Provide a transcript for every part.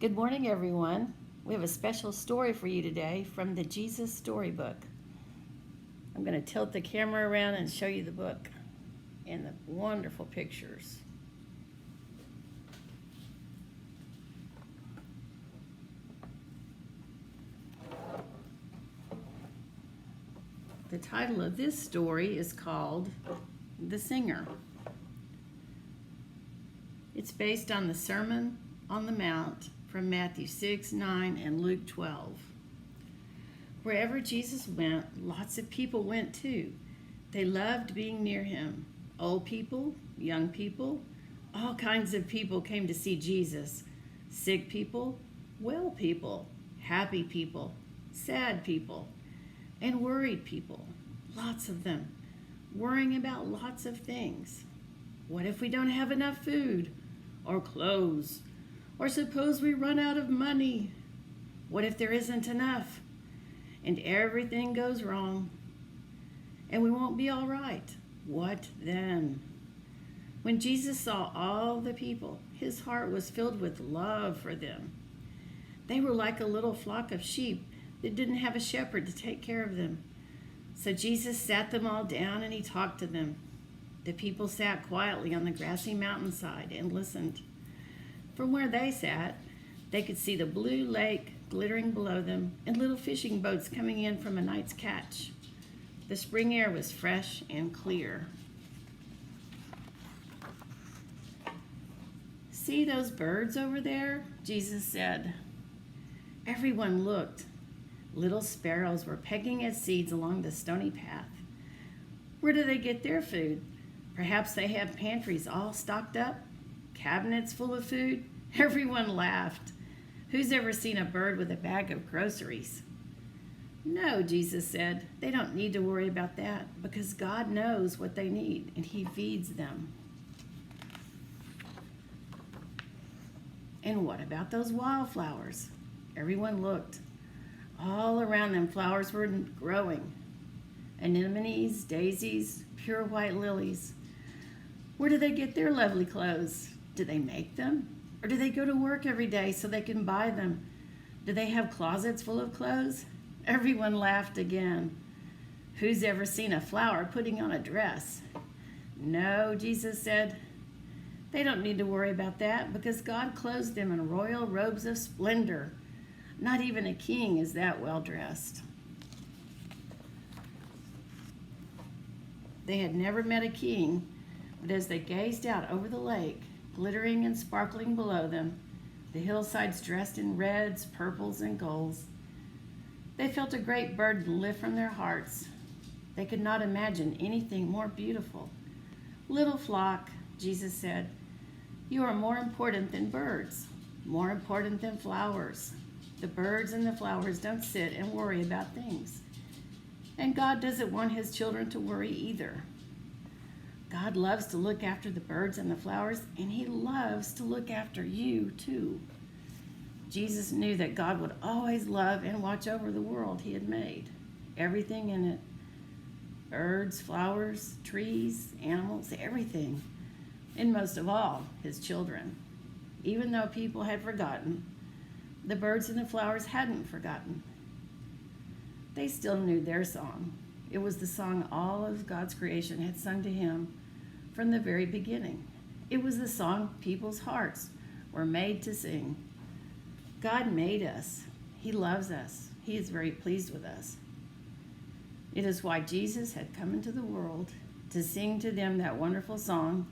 Good morning, everyone. We have a special story for you today from the Jesus Storybook. I'm going to tilt the camera around and show you the book and the wonderful pictures. The title of this story is called The Singer. It's based on the Sermon on the Mount from Matthew 6, 9, and Luke 12. Wherever Jesus went, lots of people went too. They loved being near him. Old people, young people, all kinds of people came to see Jesus. Sick people, well people, happy people, sad people, and worried people. Lots of them, worrying about lots of things. What if we don't have enough food or clothes? Or suppose we run out of money? What if there isn't enough and everything goes wrong and we won't be all right? What then? When Jesus saw all the people, his heart was filled with love for them. They were like a little flock of sheep that didn't have a shepherd to take care of them. So Jesus sat them all down and he talked to them. The people sat quietly on the grassy mountainside and listened. From where they sat, they could see the blue lake glittering below them and little fishing boats coming in from a night's catch. The spring air was fresh and clear. See those birds over there? Jesus said. Everyone looked. Little sparrows were pecking at seeds along the stony path. Where do they get their food? Perhaps they have pantries all stocked up? Cabinets full of food? Everyone laughed. Who's ever seen a bird with a bag of groceries? No, Jesus said, they don't need to worry about that because God knows what they need and he feeds them. And what about those wildflowers? Everyone looked. All around them flowers were growing. Anemones, daisies, pure white lilies. Where do they get their lovely clothes? Do they make them? Or do they go to work every day so they can buy them? Do they have closets full of clothes? Everyone laughed again. Who's ever seen a flower putting on a dress? No, Jesus said. They don't need to worry about that because God clothes them in royal robes of splendor. Not even a king is that well dressed. They had never met a king, but as they gazed out over the lake, glittering and sparkling below them, the hillsides dressed in reds, purples, and golds, they felt a great burden lift from their hearts. They could not imagine anything more beautiful. Little flock, Jesus said, you are more important than birds, more important than flowers. The birds and the flowers don't sit and worry about things. And God doesn't want his children to worry either. God loves to look after the birds and the flowers, and he loves to look after you too. Jesus knew that God would always love and watch over the world he had made, everything in it. Birds, flowers, trees, animals, everything. And most of all, his children. Even though people had forgotten, the birds and the flowers hadn't forgotten. They still knew their song. It was the song all of God's creation had sung to him from the very beginning. It was the song people's hearts were made to sing. God made us. He loves us. He is very pleased with us. It is why Jesus had come into the world to sing to them that wonderful song,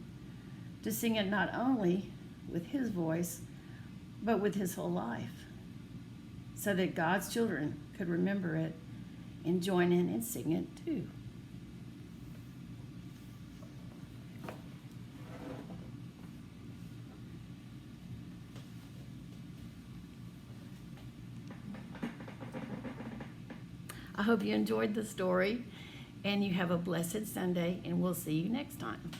to sing it not only with his voice, but with his whole life, so that God's children could remember it and join in and sing it too. I hope you enjoyed the story and you have a blessed Sunday, and we'll see you next time.